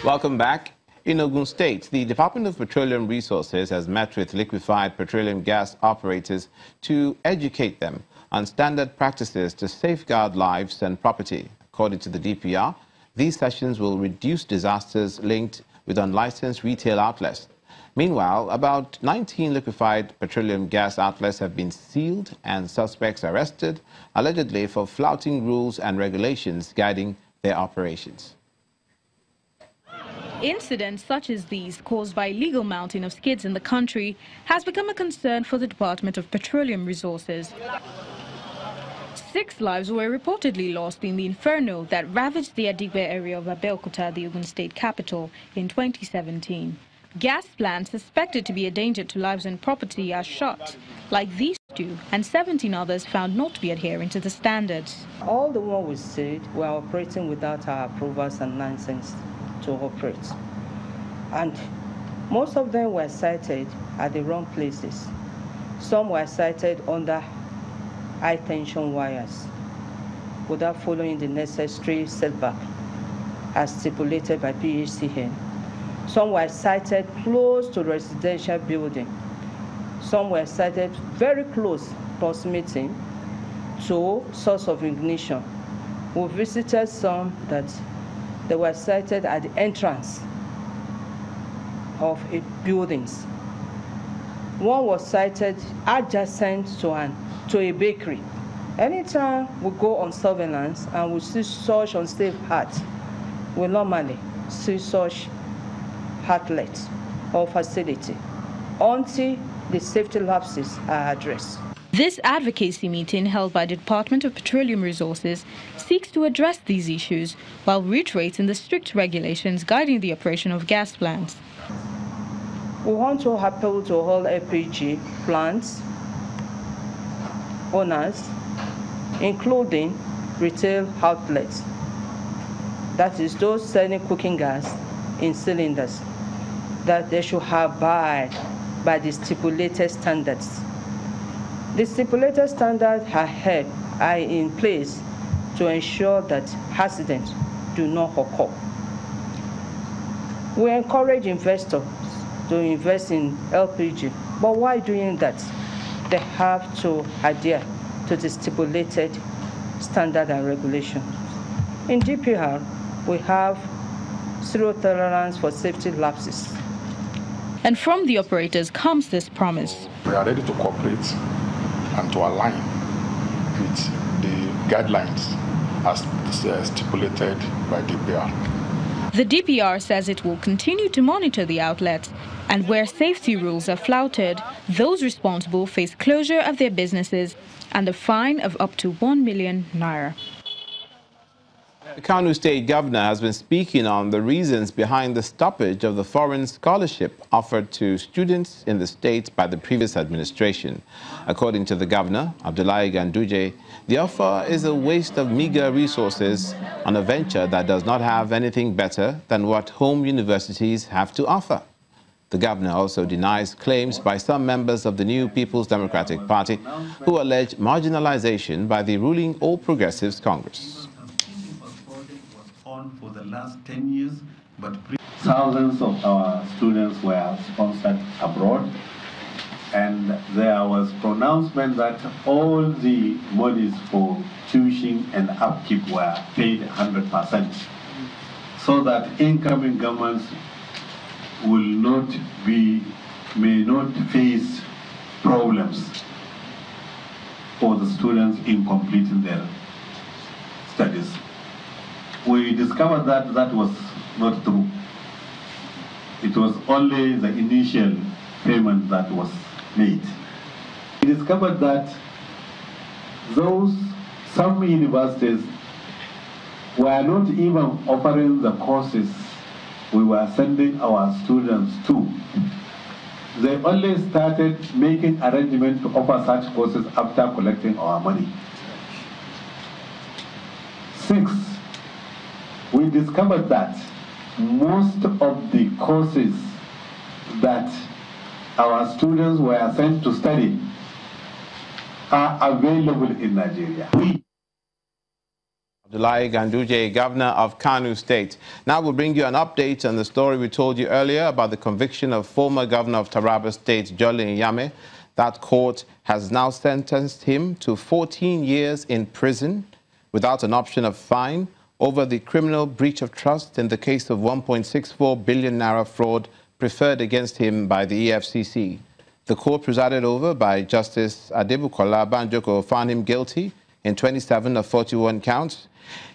Welcome back. In Ogun State, the Department of Petroleum Resources has met with liquefied petroleum gas operators to educate them on standard practices to safeguard lives and property. According to the DPR, these sessions will reduce disasters linked with unlicensed retail outlets. Meanwhile, about 19 liquefied petroleum gas outlets have been sealed and suspects arrested, allegedly for flouting rules and regulations guiding their operations. Incidents such as these, caused by illegal mounting of skids in the country, has become a concern for the Department of Petroleum Resources. 6 lives were reportedly lost in the inferno that ravaged the Adigbe area of Abeokuta, the Ogun State capital, in 2017. Gas plants suspected to be a danger to lives and property are shut, like these 2, and 17 others found not to be adhering to the standards. All the ones we said were operating without our approvals and license to operate. And most of them were sited at the wrong places. Some were sited under high tension wires without following the necessary setback as stipulated by PHCN. Some were sited close to residential building. Some were sited very close proximity to source of ignition. We visited some that they were sited at the entrance of buildings. One was sited adjacent to a bakery. Anytime we go on surveillance and we see such unsafe acts, we normally see such outlet or facility until the safety lapses are addressed. This advocacy meeting held by the Department of Petroleum Resources seeks to address these issues while reiterating the strict regulations guiding the operation of gas plants. We want to appeal to all LPG plants owners, including retail outlets, that is those selling cooking gas in cylinders, that they should abide by the stipulated standards. The stipulated standards are in place to ensure that accidents do not occur. We encourage investors to invest in LPG, but while doing that, they have to adhere to the stipulated standard and regulation. In DPR, we have zero tolerance for safety lapses. And from the operators comes this promise. We are ready to cooperate and to align with the guidelines as stipulated by DPR. The DPR says it will continue to monitor the outlets, and where safety rules are flouted, those responsible face closure of their businesses and a fine of up to 1 million naira. The Kano State Governor has been speaking on the reasons behind the stoppage of the foreign scholarship offered to students in the state by the previous administration. According to the Governor, Abdullahi Ganduje, the offer is a waste of meager resources on a venture that does not have anything better than what home universities have to offer. The Governor also denies claims by some members of the New People's Democratic Party who allege marginalization by the ruling All Progressives Congress. For the last 10 years, but thousands of our students were sponsored abroad, and there was pronouncement that all the monies for tuition and upkeep were paid 100%, so that incoming governments may not face problems for the students in completing their studies. We discovered that that was not true. It was only the initial payment that was made. We discovered that some universities were not even offering the courses we were sending our students to. They only started making arrangements to offer such courses after collecting our money. 6, we discovered that most of the courses that our students were sent to study are available in Nigeria. July Ganduje, governor of Kano State. Now we'll bring you an update on the story we told you earlier about the conviction of former governor of Taraba State, Jolly Nyame. That court has now sentenced him to 14 years in prison without an option of fine over the criminal breach of trust in the case of 1.64 billion naira fraud preferred against him by the EFCC. The court, presided over by Justice Adebukola Banjoko, found him guilty in 27 of 41 counts.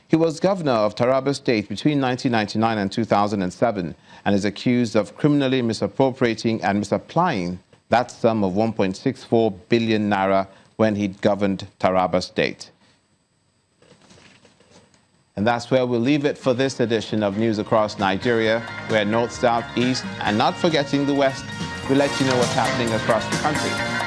He was governor of Taraba State between 1999 and 2007 and is accused of criminally misappropriating and misapplying that sum of 1.64 billion naira when he governed Taraba State. And that's where we'll leave it for this edition of News Across Nigeria, where north, south, east, and not forgetting the west, we'll let you know what's happening across the country.